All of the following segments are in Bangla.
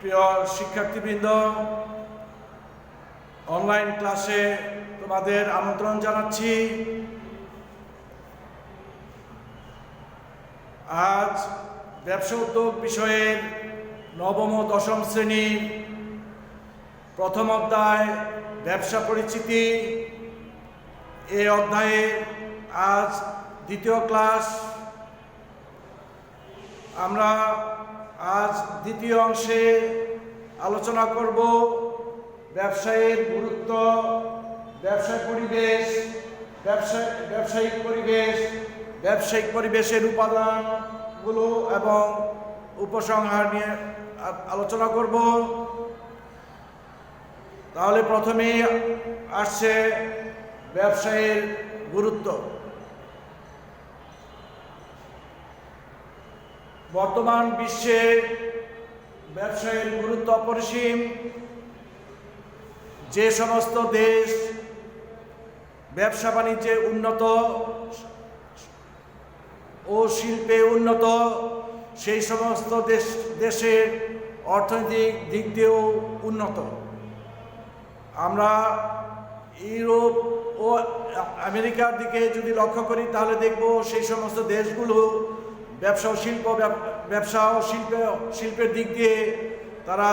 প্রিয় শিক্ষার্থীবৃন্দ, অনলাইন ক্লাসে তোমাদের আমন্ত্রণ জানাচ্ছি। আজ ব্যবসা উদ্যোগ বিষয়ের নবম ও দশম শ্রেণীর প্রথম অধ্যায় ব্যবসা পরিচিতি, এই অধ্যায়ে আজ দ্বিতীয় ক্লাস। আমরা আজ দ্বিতীয় অংশে আলোচনা করব ব্যবসায়ের গুরুত্ব, ব্যবসায় পরিবেশ, ব্যবসায়িক পরিবেশের উপাদানগুলো এবং উপসংহার নিয়ে আলোচনা করব। তাহলে প্রথমেই আসছে ব্যবসায়ের গুরুত্ব। বর্তমান বিশ্বে ব্যবসায়ের গুরুত্ব অপরিসীম। যে সমস্ত দেশ ব্যবসা বাণিজ্যে উন্নত ও শিল্পে উন্নত, সেই সমস্ত দেশের অর্থনৈতিক দিক দিয়েও উন্নত। আমরা ইউরোপ ও আমেরিকার দিকে যদি লক্ষ্য করি তাহলে দেখব সেই সমস্ত দেশগুলো ব্যবসা ও শিল্পের দিক দিয়ে তারা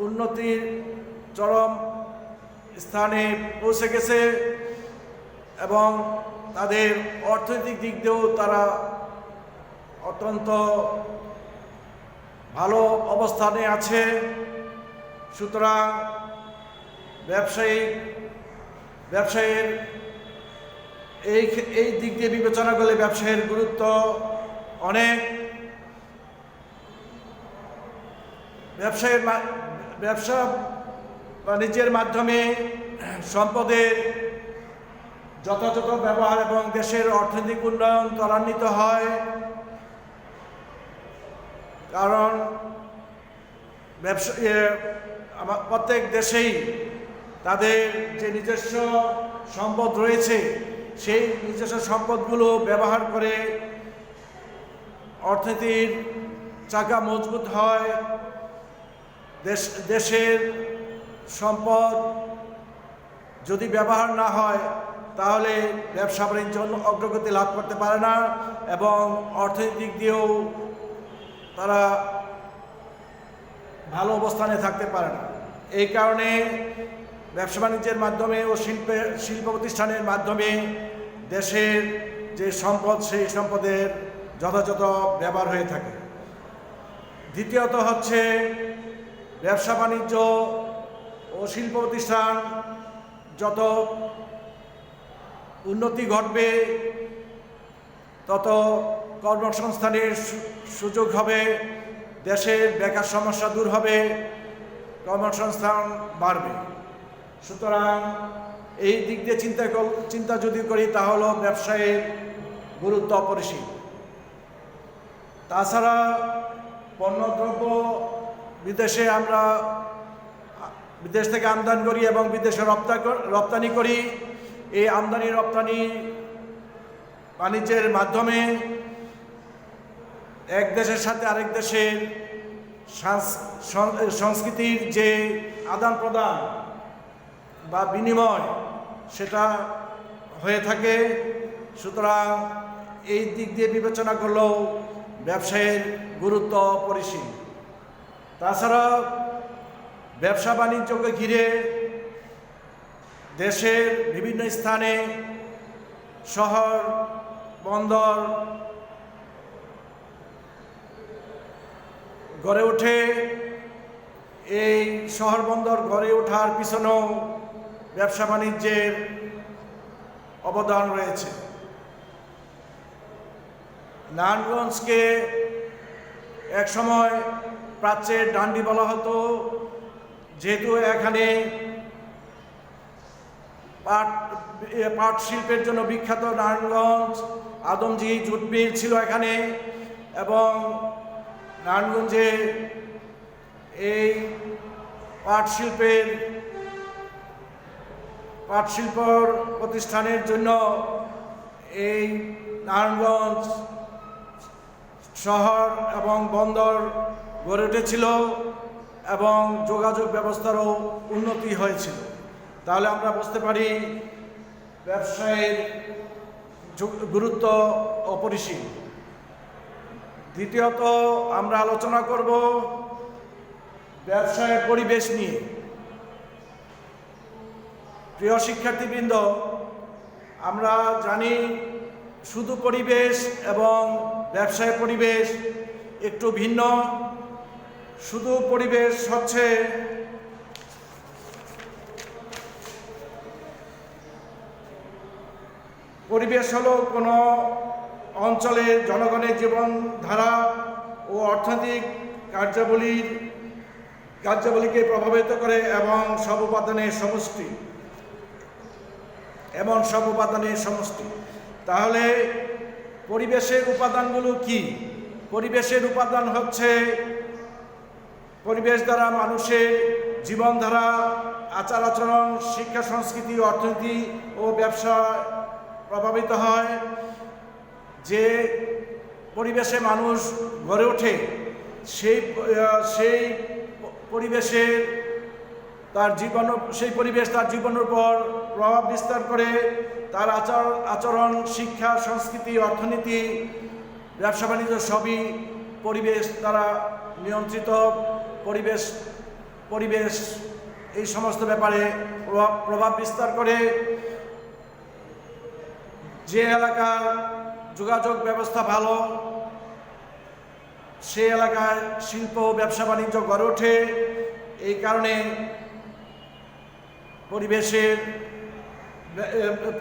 উন্নতির চরম স্থানে পৌঁছে গেছে এবং তাদের অর্থনৈতিক দিক দিয়েও তারা অত্যন্ত ভালো অবস্থানে আছে। সুতরাং ব্যবসায়ের এই দিক দিয়ে বিবেচনা করলে ব্যবসায়ের গুরুত্ব অনেক। ব্যবসা বাণিজ্যের মাধ্যমে সম্পদের যথাযথ ব্যবহার এবং দেশের অর্থনৈতিক উন্নয়ন ত্বরান্বিত হয়। কারণ প্রত্যেক দেশেই তাদের যে নিজস্ব সম্পদ রয়েছে, সেই নিজস্ব সম্পদগুলো ব্যবহার করে অর্থনীতির চাকা মজবুত হয়। দেশের সম্পদ যদি ব্যবহার না হয় তাহলে ব্যবসা বাণিজ্য অগ্রগতি লাভ করতে পারে না এবং অর্থনৈতিক দিয়েও তারা ভালো অবস্থানে থাকতে পারে না। এই কারণে ব্যবসা বাণিজ্যের মাধ্যমে ও শিল্প প্রতিষ্ঠানের মাধ্যমে দেশের যে সম্পদ, সেই সম্পদের যথাযথ ব্যবহার হয়ে থাকে। দ্বিতীয়ত হচ্ছে ব্যবসা বাণিজ্য ও শিল্প প্রতিষ্ঠান যত উন্নতি ঘটবে তত কর্মসংস্থানের সুযোগ হবে, দেশের বেকার সমস্যা দূর হবে, কর্মসংস্থান বাড়বে। সুতরাং এই দিক দিয়ে চিন্তা যদি করি তাহলে ব্যবসায়ের গুরুত্ব অপরিসীম। তাছাড়া পণ্যদ্রব্য আমরা বিদেশ থেকে আমদানি করি এবং বিদেশে রপ্তানি করি। এই আমদানি রপ্তানি বাণিজ্যের মাধ্যমে এক দেশের সাথে আরেক দেশের সংস্কৃতির যে আদান প্রদান বা বিনিময়, সেটা হয়ে থাকে। সুতরাং এই দিক দিয়ে বিবেচনা করলেও ব্যবসায়ের গুরুত্ব অপরিসীম। তাছাড়া ব্যবসা বাণিজ্যকে ঘিরে দেশের বিভিন্ন স্থানে শহর, বন্দর গড়ে ওঠে। এই শহর বন্দর গড়ে ওঠার পিছনেও ব্যবসা বাণিজ্যের অবদান রয়েছে। নারায়ণগঞ্জকে একসময় প্রাচ্যের ডান্ডি বলা হতো, যেহেতু এখানে পাট শিল্পের জন্য বিখ্যাত নারায়ণগঞ্জ। আদমজি জুট মিল ছিল এখানে এবং নারায়ণগঞ্জে এই পাট শিল্প প্রতিষ্ঠানের জন্য এই নারায়ণগঞ্জ শহর এবং বন্দর গড়ে উঠেছিল এবং যোগাযোগ ব্যবস্থারও উন্নতি হয়েছিল। তাহলে আমরা বুঝতে পারি ব্যবসায়ের গুরুত্ব অপরিসীম। দ্বিতীয়ত আমরা আলোচনা করব ব্যবসায়ের পরিবেশ নিয়ে। প্রিয় শিক্ষার্থীবৃন্দ, আমরা জানি শুধু পরিবেশ এবং ব্যবসায়ের পরিবেশ একটু ভিন্ন। শুধু পরিবেশ হচ্ছে হলো কোনো অঞ্চলের জনগণের জীবনধারা ও অর্থনৈতিক কার্যাবলীকে প্রভাবিত করে এবং সব উপাদানের সমষ্টি। তাহলে পরিবেশের উপাদানগুলো কি? পরিবেশের উপাদান হচ্ছে পরিবেশ দ্বারা মানুষের জীবনধারা, আচার আচরণ, শিক্ষা, সংস্কৃতি, অর্থনীতি ও ব্যবসা প্রভাবিত হয়। যে পরিবেশে মানুষ গড়ে ওঠে সেই পরিবেশের সেই পরিবেশ তার জীবনের উপর প্রভাব বিস্তার করে। তার আচরণ, শিক্ষা, সংস্কৃতি, অর্থনীতি, ব্যবসা বাণিজ্য সবই পরিবেশ দ্বারা নিয়ন্ত্রিত। পরিবেশ এই সমস্ত ব্যাপারে প্রভাব বিস্তার করে। যে এলাকার যোগাযোগ ব্যবস্থা ভালো, সে এলাকায় শিল্প, ব্যবসা বাণিজ্য গড়ে ওঠে। এই কারণে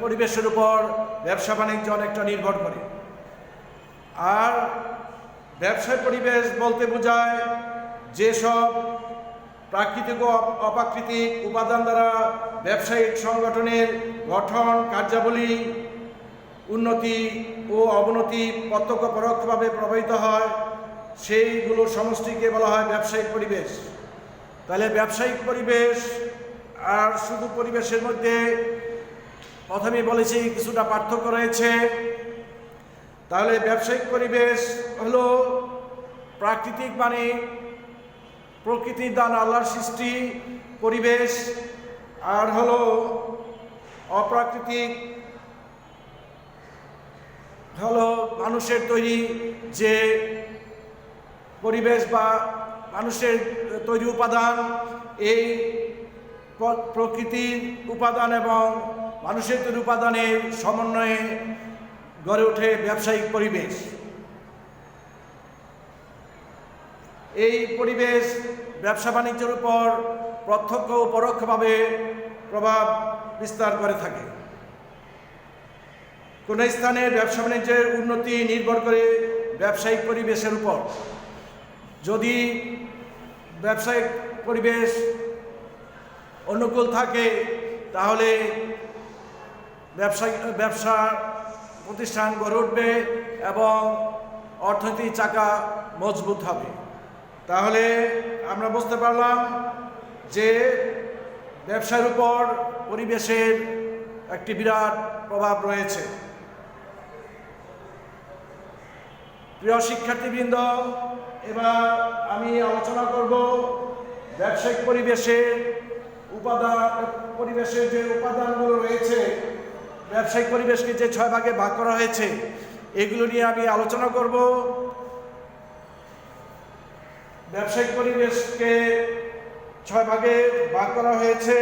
পরিবেশের উপর ব্যবসা বাণিজ্য অনেকটা নির্ভর করে। আর ব্যবসায় পরিবেশ বলতে বোঝায় যেসব প্রাকৃতিক ও অপ্রাকৃতিক উপাদান দ্বারা ব্যবসায়িক সংগঠনের গঠন, কার্যাবলী, উন্নতি ও অবনতি প্রত্যক্ষ পরোক্ষভাবে প্রভাবিত হয়, সেইগুলো সমষ্টিকে বলা হয় ব্যবসায়িক পরিবেশ। তাহলে ব্যবসায়িক পরিবেশ আর শুধু পরিবেশের মধ্যে প্রথমেই বলেছি কিছুটা পার্থক্য রয়েছে। তাহলে ব্যবসায়িক পরিবেশ হলো প্রাকৃতিক, মানে প্রকৃতির দান, আল্লাহর সৃষ্টি পরিবেশ। আর হলো অপ্রাকৃতিক হলো মানুষের তৈরি যে পরিবেশ বা মানুষের তৈরি উপাদান। এই প্রকৃতির উপাদান এবং মানুষের তৈরি উপাদানের সমন্বয়ে গড়ে ওঠে ব্যবসায়িক পরিবেশ। এই পরিবেশ ব্যবসা বাণিজ্যের উপর প্রত্যক্ষ ও পরোক্ষভাবে প্রভাব বিস্তার করে থাকে। কোন স্থানের ব্যবসা বাণিজ্যের উন্নতি নির্ভর করে ব্যবসায়িক পরিবেশের উপর। যদি ব্যবসায়িক পরিবেশ অনুকূল থাকে তাহলে ব্যবসা প্রতিষ্ঠান গড়ে উঠবে এবং অর্থনৈতিক চাকা মজবুত হবে। তাহলে আমরা বুঝতে পারলাম যে ব্যবসার উপর পরিবেশের একটি বিরাট প্রভাব রয়েছে। প্রিয় শিক্ষার্থীবৃন্দ, এবার আমি আলোচনা করব ব্যবসায়িক পরিবেশের যে উপাদানগুলো রয়েছে, ব্যবসায়িক পরিবেশকে যে 6 ভাগে ভাগ করা হয়েছে, এগুলো নিয়ে আমি আলোচনা করব। ব্যবসায়িক পরিবেশকে 6 ভাগে ভাগ করা হয়েছে।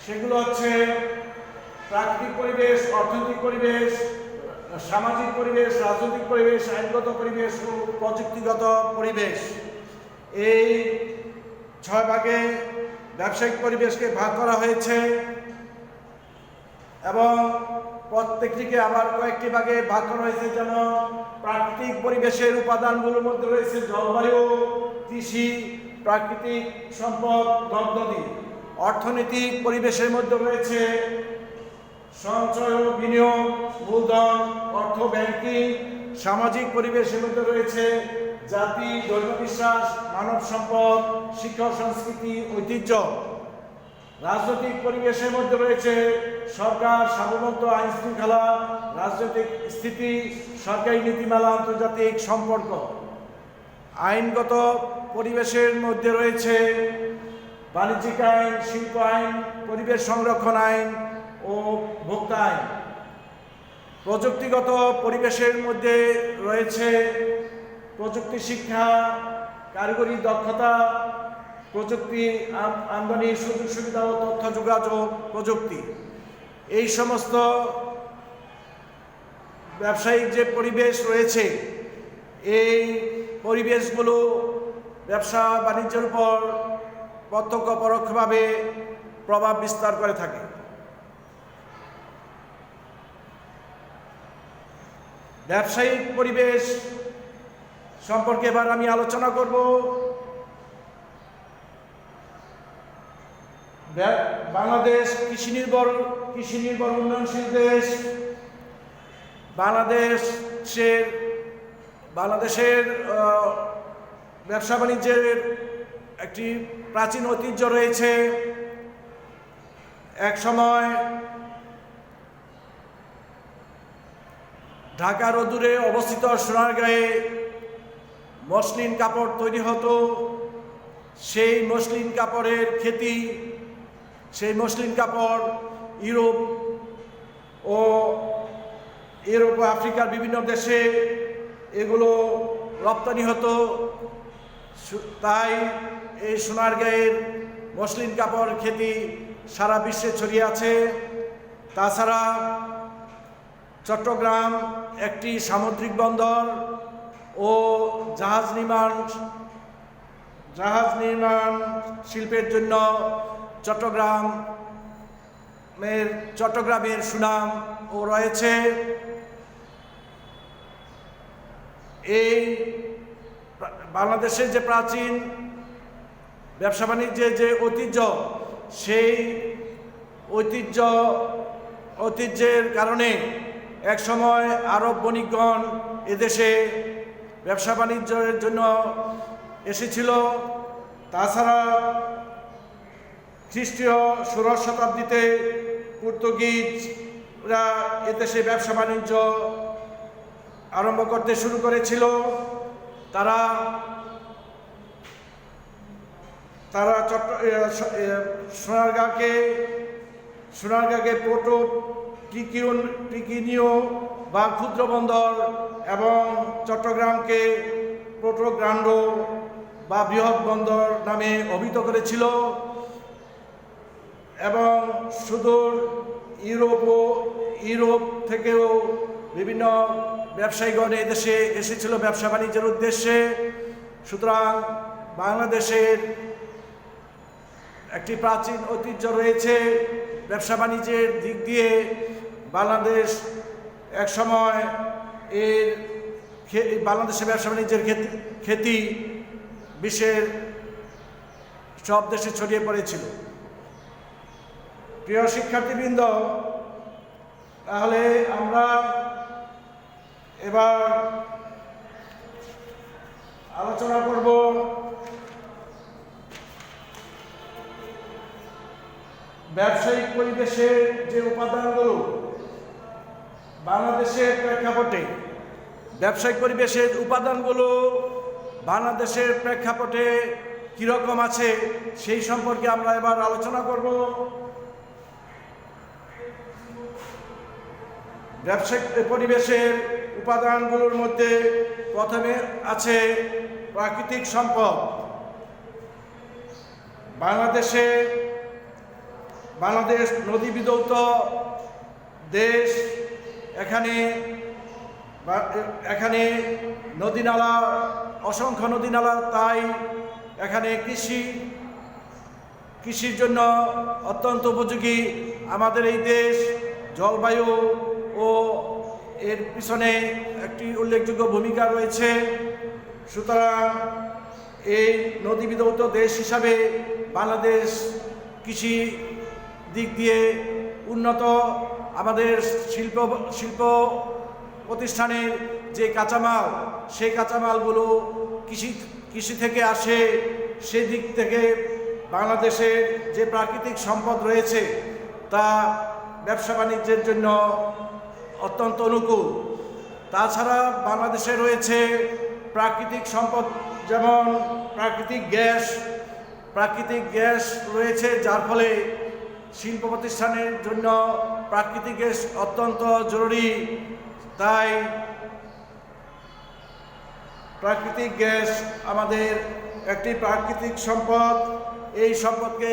সেগুলো হচ্ছে প্রাকৃতিক পরিবেশ, অর্থনৈতিক পরিবেশ, সামাজিক পরিবেশ, রাজনৈতিক পরিবেশ, আইনগত পরিবেশ ও প্রযুক্তিগত পরিবেশ। এই 6 ভাগে ব্যবসায়িক পরিবেশকে ভাগ করা হয়েছে এবং প্রত্যেকটিকে আবার কয়েকটি ভাগে ভাগ করা হয়েছে। যেমন প্রাকৃতিক পরিবেশের উপাদানগুলোর মধ্যে রয়েছে জলবায়ু, কৃষি, প্রাকৃতিক সম্পদ, নদ-নদী। অর্থনৈতিক পরিবেশের মধ্যে রয়েছে সঞ্চয় ও বিনিয়োগ, মূলধন, অর্থ, ব্যাংকিং। সামাজিক পরিবেশের মধ্যে রয়েছে জাতি, ধর্মবিশ্বাস, মানব সম্পদ, শিক্ষা, সংস্কৃতি, ঐতিহ্য। রাজনৈতিক পরিবেশের মধ্যে রয়েছে সরকার, সার্বভৌমত্ব, আইন শৃঙ্খলা, রাজনৈতিক স্থিতি, সরকারি নীতিমালা, আন্তর্জাতিক সম্পর্ক। আইনগত পরিবেশের মধ্যে রয়েছে বাণিজ্যিক আইন, শিল্প আইন, পরিবেশ সংরক্ষণ আইন ও ভোক্তা আইন। প্রযুক্তিগত পরিবেশের মধ্যে রয়েছে প্রযুক্তি শিক্ষা, কারিগরি দক্ষতা, প্রযুক্তি আমদানির সুযোগ সুবিধা ও তথ্য যোগাযোগ প্রযুক্তি। এই সমস্ত ব্যবসায়িক যে পরিবেশ রয়েছে, এই পরিবেশগুলো ব্যবসা বাণিজ্যের উপর প্রত্যক্ষ পরোক্ষভাবে প্রভাব বিস্তার করে থাকে। ব্যবসায়িক পরিবেশ সম্পর্কে এবার আমি আলোচনা করব। বাংলাদেশ কৃষি নির্ভর উন্নয়নশীল দেশ। বাংলাদেশের ব্যবসা বাণিজ্যের একটি প্রাচীন ঐতিহ্য রয়েছে। এক সময় ঢাকার অদূরে অবস্থিত সোনারগাঁয়ে মসলিন কাপড় তৈরি হতো। সেই মসলিন কাপড়ের খ্যাতি, সেই মসলিন কাপড় ইউরোপ ও আফ্রিকার বিভিন্ন দেশে এগুলো রপ্তানি হতো। তাই এই সোনারগাঁয়ের মসলিন কাপড় খ্যাতি সারা বিশ্বে ছড়িয়ে আছে। তাছাড়া চট্টগ্রাম একটি সামুদ্রিক বন্দর ও জাহাজ নির্মাণ শিল্পের জন্য চট্টগ্রামের সুনাম ও রয়েছে। এই বাংলাদেশের যে প্রাচীন ব্যবসা বাণিজ্যের যে ঐতিহ্য, সেই ঐতিহ্যের কারণে একসময় আরব বণিকগণ এদেশে ব্যবসা বাণিজ্যের জন্য এসেছিল। তাছাড়া খ্রিস্টীয় 16 শতাব্দীতে পর্তুগিজরা এদেশে ব্যবসা বাণিজ্য আরম্ভ করতে শুরু করেছিল। তারা সোনারগাঁকে পোর্টো টিকিনিও বা ক্ষুদ্র বন্দর এবং চট্টগ্রামকে পোর্টো গ্রান্ডো বা বৃহৎ বন্দর নামে অভিহিত করেছিল এবং সুদূর ইউরোপ থেকেও বিভিন্ন ব্যবসায়ীগণ এদেশে এসেছিল ব্যবসা বাণিজ্যের উদ্দেশ্যে। সুতরাং বাংলাদেশের একটি প্রাচীন ঐতিহ্য রয়েছে ব্যবসা বাণিজ্যের দিক দিয়ে। বাংলাদেশ একসময় বাংলাদেশের ব্যবসা বাণিজ্যের খ্যাতি বিশ্বের সব দেশে ছড়িয়ে পড়েছিল। প্রিয় শিক্ষার্থীবৃন্দ, তাহলে আমরা এবার আলোচনা করব ব্যবসায়িক পরিবেশের যে উপাদানগুলো বাংলাদেশের প্রেক্ষাপটে, ব্যবসায়িক পরিবেশের উপাদানগুলো বাংলাদেশের প্রেক্ষাপটে কীরকম আছে সেই সম্পর্কে আমরা এবার আলোচনা করব। ব্যবসায়িক পরিবেশের উপাদানগুলোর মধ্যে প্রথমে আছে প্রাকৃতিক সম্পদ। বাংলাদেশ নদীবিধৌত দেশ। এখানে নদীনালা, অসংখ্য নদীনালা, তাই এখানে কৃষির জন্য অত্যন্ত উপযোগী আমাদের এই দেশ। জলবায়ু ও এর পিছনে একটি উল্লেখযোগ্য ভূমিকা রয়েছে। সুতরাং এই নদীবিধৌত দেশ হিসাবে বাংলাদেশ কৃষি দিক দিয়ে উন্নত। আমাদের শিল্প প্রতিষ্ঠানের যে কাঁচামাল, সেই কাঁচামালগুলো কৃষি থেকে আসে। সেই দিক থেকে বাংলাদেশের যে প্রাকৃতিক সম্পদ রয়েছে তা ব্যবসা বাণিজ্যের জন্য অত্যন্ত অনুকূল। তাছাড়া বাংলাদেশে রয়েছে প্রাকৃতিক সম্পদ যেমন প্রাকৃতিক গ্যাস রয়েছে, যার ফলে শিল্প প্রতিষ্ঠানের জন্য প্রাকৃতিক গ্যাস অত্যন্ত জরুরি। তাই প্রাকৃতিক গ্যাস আমাদের একটি প্রাকৃতিক সম্পদ। এই সম্পদকে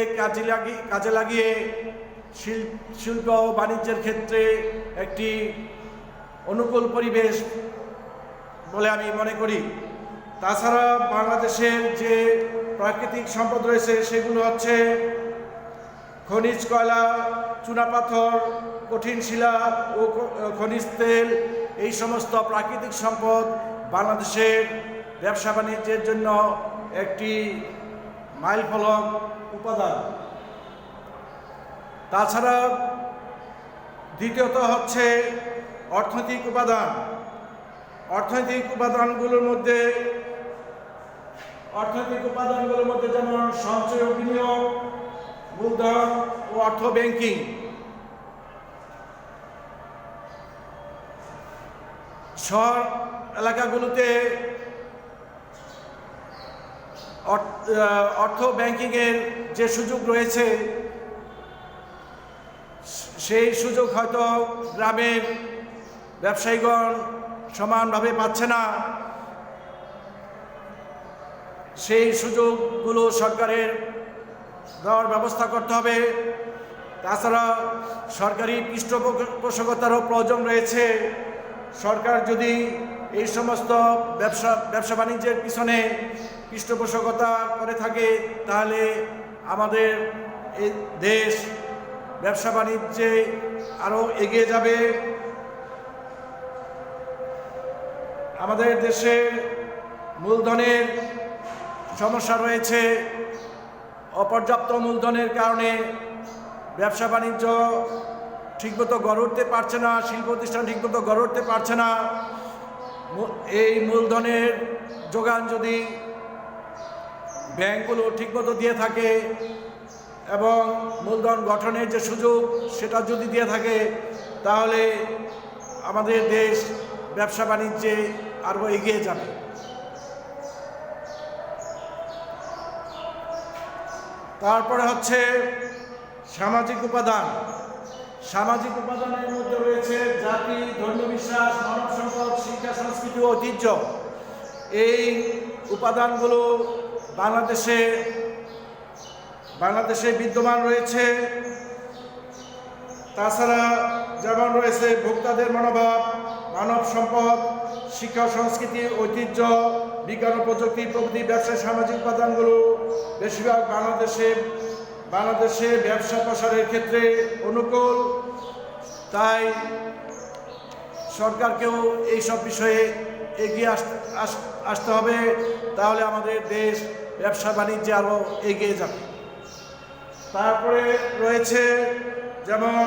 কাজে লাগিয়ে শিল্প ও বাণিজ্যের ক্ষেত্রে একটি অনুকূল পরিবেশ বলে আমি মনে করি। তাছাড়া বাংলাদেশের যে প্রাকৃতিক সম্পদ রয়েছে সেগুলো হচ্ছে খনিজ কয়লা, চুনাপাথর, কঠিন শিলা ও খনিজ তেল। এই সমস্ত প্রাকৃতিক সম্পদ বাংলাদেশের ব্যবসা বাণিজ্যের জন্য একটি মাইলফলক উপাদান। তাছাড়া দ্বিতীয়ত হচ্ছে অর্থনৈতিক উপাদানগুলোর মধ্যে যেমন সঞ্চয় ও বিনিয়োগ, মূলধন ও অর্থ ব্যাংকিং। শহর এলাকাগুলোতে অর্থ ব্যাংকিংয়ের যে সুযোগ রয়েছে সেই সুযোগ হয়তো গ্রামের ব্যবসায়ীগণ সমানভাবে পাচ্ছে না। সেই সুযোগগুলো সরকারের দেওয়ার ব্যবস্থা করতে হবে। তাছাড়া সরকারি পৃষ্ঠপোষকতারও প্রয়োজন রয়েছে। সরকার যদি এই সমস্ত ব্যবসা বাণিজ্যের পিছনে পৃষ্ঠপোষকতা করে থাকে তাহলে আমাদের এই দেশ ব্যবসা বাণিজ্যে আরও এগিয়ে যাবে। আমাদের দেশে মূলধনের সমস্যা রয়েছে। অপর্যাপ্ত মূলধনের কারণে ব্যবসা বাণিজ্য ঠিকমতো গড়ে উঠতে পারছে না, শিল্প প্রতিষ্ঠান ঠিকমতো গড়ে উঠতে পারছে না। এই মূলধনের যোগান যদি ব্যাংকগুলো ঠিকমতো দিয়ে থাকে এবং মূলধন গঠনের যে সুযোগ সেটা যদি দিয়ে থাকে তাহলে আমাদের দেশ ব্যবসা বাণিজ্যে আরও এগিয়ে যাবে। তারপরে হচ্ছে সামাজিক উপাদানের মধ্যে রয়েছে জাতি, ধর্মবিশ্বাস, মানব সম্পদ, শিক্ষা, সংস্কৃতি ও ঐতিহ্য। এই উপাদানগুলো বাংলাদেশে বিদ্যমান রয়েছে। তাছাড়া যেমন রয়েছে ভোক্তাদের মনোভাব, মানব সম্পদ, শিক্ষা, সংস্কৃতি, ঐতিহ্য, বিজ্ঞান ও প্রযুক্তি প্রভৃতি ব্যবসায় সামাজিক উপাদানগুলো বেশিরভাগ বাংলাদেশে ব্যবসা প্রসারের ক্ষেত্রে অনুকূল। তাই সরকারকেও এইসব বিষয়ে এগিয়ে আসতে হবে, তাহলে আমাদের দেশ ব্যবসা বাণিজ্যে আরও এগিয়ে যাবে। তারপরে রয়েছে যেমন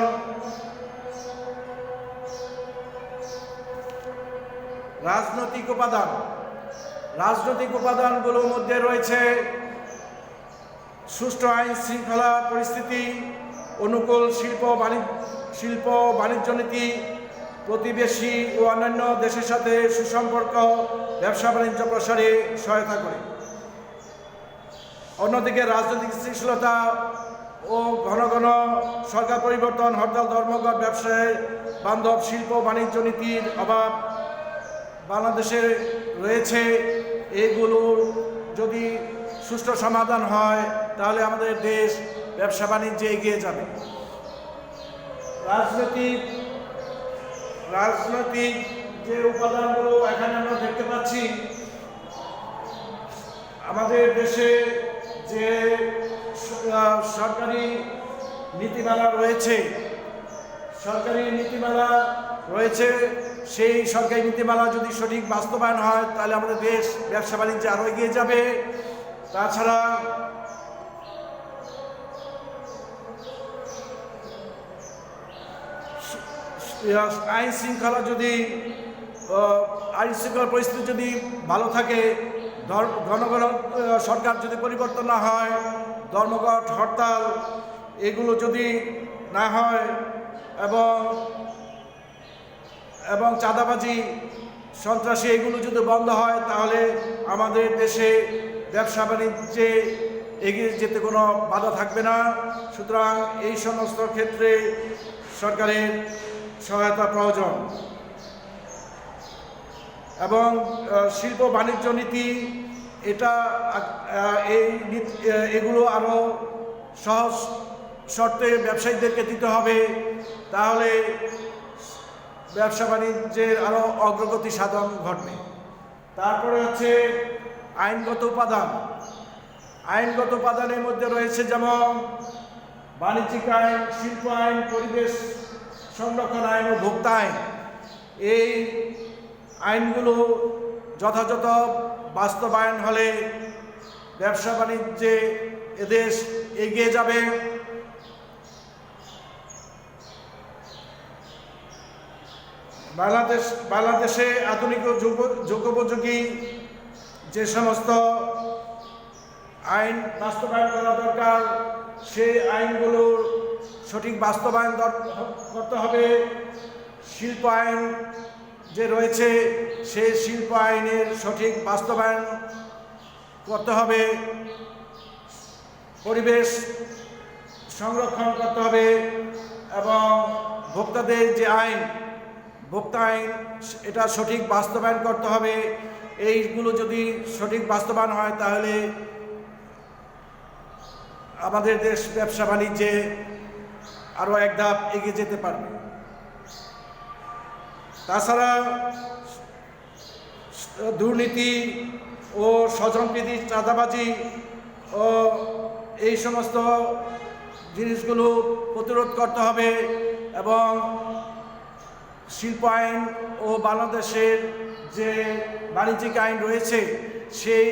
রাজনৈতিক উপাদানগুলোর মধ্যে রয়েছে সুষ্ঠু আইন শৃঙ্খলা পরিস্থিতি, অনুকূল শিল্প বাণিজ্য নীতি, প্রতিবেশী ও অন্যান্য দেশের সাথে সুসম্পর্ক ব্যবসা বাণিজ্য প্রসারে সহায়তা করে। অন্যদিকে রাজনৈতিক স্থিতিশীলতা ও ঘন ঘন সরকার পরিবর্তন, হরতাল, ধর্মঘট, ব্যবসায় বান্ধব শিল্প বাণিজ্য নীতির অভাব বাংলাদেশে রয়েছে। এগুলোর যদি সুষ্ঠু সমাধান হয় তাহলে আমাদের দেশ ব্যবসা বাণিজ্যে এগিয়ে যাবে। রাজনৈতিক যে উপাদানগুলো এখানে আমরা দেখতে পাচ্ছি, আমাদের দেশে যে সরকারি নীতিমালা রয়েছে সেই সরকারি নীতিমালা যদি সঠিক বাস্তবায়ন হয় তাহলে আমাদের দেশ ব্যবসা বাণিজ্যে আরও এগিয়ে যাবে। তাছাড়া আইন শৃঙ্খলা পরিস্থিতি যদি ভালো থাকে, ঘন ঘন সরকার যদি পরিবর্তন না হয়, ধর্মঘট, হরতাল এগুলো যদি না হয় এবং চাঁদাবাজি সন্ত্রাসী এগুলো যদি বন্ধ হয় তাহলে আমাদের দেশে ব্যবসা বাণিজ্যে এগিয়ে যেতে কোনো বাধা থাকবে না। সুতরাং এই সমস্ত ক্ষেত্রে সরকারের সহায়তা প্রয়োজন এবং শিল্প বাণিজ্য নীতি এটা এগুলো আরও সহজ শর্তে ব্যবসায়ীদেরকে দিতে হবে, তাহলে ব্যবসা বাণিজ্যের আরও অগ্রগতি সাধন ঘটবে। তারপরে হচ্ছে আইনগত উপাদান। আইনগত উপাদানের মধ্যে রয়েছে যেমন বাণিজ্যিক আইন, শিল্প আইন, পরিবেশ সংরক্ষণ আইন ও ভোক্তা আইন। এই আইনগুলো যথাযথ বাস্তবায়ন হলে ব্যবসা বাণিজ্যে এদেশ এগিয়ে যাবে। বাংলাদেশে আধুনিক ও যুগোপযোগী যে সমস্ত আইন বাস্তবায়ন করা দরকার সেই আইনগুলোর সঠিক বাস্তবায়ন করতে হবে। শিল্প আইন যে রয়েছে সেই শিল্প আইনের সঠিক বাস্তবায়ন করতে হবে। পরিবেশ সংরক্ষণ করতে হবে এবং ভোক্তাদের যে আইন, ভোক্তা আইন, এটা সঠিক বাস্তবায়ন করতে হবে। এইগুলো যদি সঠিক বাস্তবায়ন হয় তাহলে আমাদের দেশ ব্যবসা বাণিজ্যে আরও এক ধাপ এগিয়ে যেতে পারবে। তাছাড়া দুর্নীতি ও স্বজনপ্রীতি, চাঁদাবাজি ও এই সমস্ত জিনিসগুলো প্রতিরোধ করতে হবে এবং শিল্প আইন ও বাংলাদেশের যে বাণিজ্যিক আইন রয়েছে সেই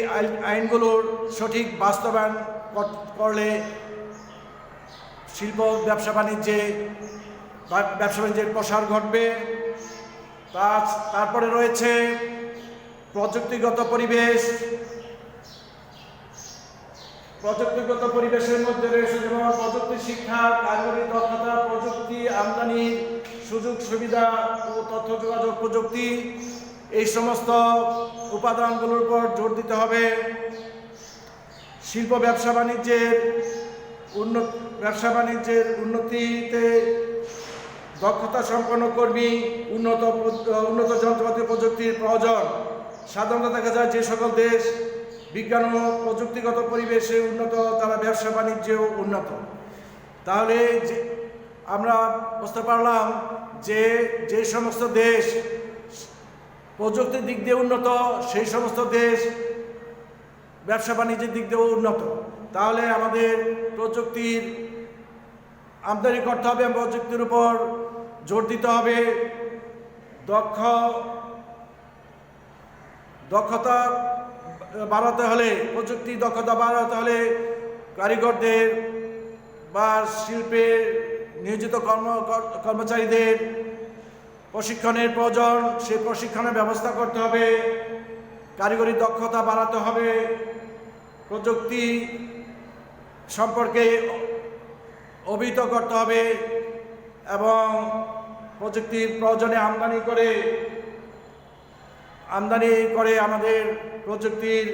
আইনগুলোর সঠিক বাস্তবায়ন করলে শিল্প ব্যবসা বাণিজ্যের প্রসার ঘটবে। তারপরে রয়েছে প্রযুক্তিগত পরিবেশ। প্রযুক্তিগত পরিবেশের মধ্যে রয়েছে যেমন প্রযুক্তি শিক্ষা, কারিগরি দক্ষতা, প্রযুক্তি আমদানির সুযোগ সুবিধা ও তথ্য যোগাযোগ প্রযুক্তি। এই সমস্ত উপাদানগুলোর উপর জোর দিতে হবে। শিল্প ব্যবসা বাণিজ্যের উন্নতিতে দক্ষতা সম্পন্ন কর্মী, উন্নত যন্ত্রপাতি প্রযুক্তির প্রয়োজন। সাধারণত দেখা যায় যে সকল দেশ বিজ্ঞান ও প্রযুক্তিগত পরিবেশে উন্নত তারা ব্যবসা বাণিজ্যেও উন্নত। তাহলে আমরা বুঝতে পারলাম যে সমস্ত দেশ প্রযুক্তির দিক দিয়ে উন্নত সেই সমস্ত দেশ ব্যবসা বাণিজ্যের দিক দিয়েও উন্নত। তাহলে আমাদের প্রযুক্তির আমদানি করতে হবে, প্রযুক্তির উপর জোর দিতে হবে। দক্ষতা বাড়াতে হলে, প্রযুক্তি দক্ষতা বাড়াতে হলে কারিগরদের বা শিল্পে নিয়োজিত কর্মচারীদের প্রশিক্ষণের প্রয়োজন। সেই প্রশিক্ষণের ব্যবস্থা করতে হবে। কারিগরি দক্ষতা বাড়াতে হবে। প্রযুক্তি সম্পর্কে অবহিত করতে হবে এবং প্রযুক্তির প্রয়োজনে আমদানি করে আমাদের প্রযুক্তির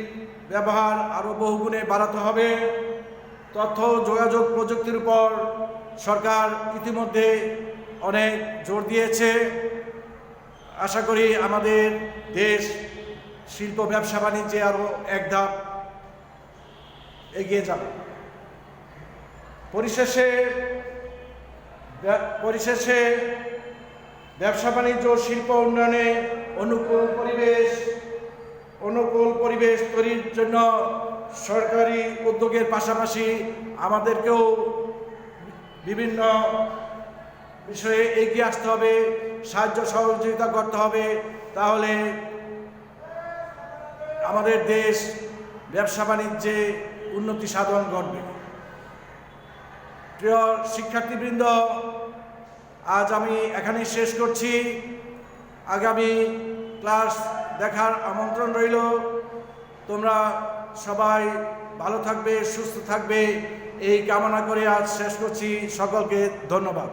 ব্যবহার আরও বহুগুণে বাড়াতে হবে। তথ্য যোগাযোগ প্রযুক্তির উপর সরকার ইতিমধ্যে অনেক জোর দিয়েছে। আশা করি আমাদের দেশ শিল্প ব্যবসা বাণিজ্যে আরও এক ধাপ এগিয়ে যাবে। পরিশেষে ব্যবসা বাণিজ্য শিল্প উন্নয়নে অনুকূল পরিবেশ তৈরির জন্য সরকারি উদ্যোগের পাশাপাশি আমাদেরকেও বিভিন্ন বিষয়ে এগিয়ে আসতে হবে, সাহায্য সহযোগিতা করতে হবে। তাহলে আমাদের দেশ ব্যবসা বাণিজ্যে উন্নতি সাধন ঘটবে। প্রিয় শিক্ষার্থীবৃন্দ, আজ আমি এখানেই শেষ করছি। আগামী ক্লাস দেখার আমন্ত্রণ রইল। তোমরা সবাই ভালো থাকবে, সুস্থ থাকবে এই কামনা করে আজ শেষ করছি। সকলকে ধন্যবাদ।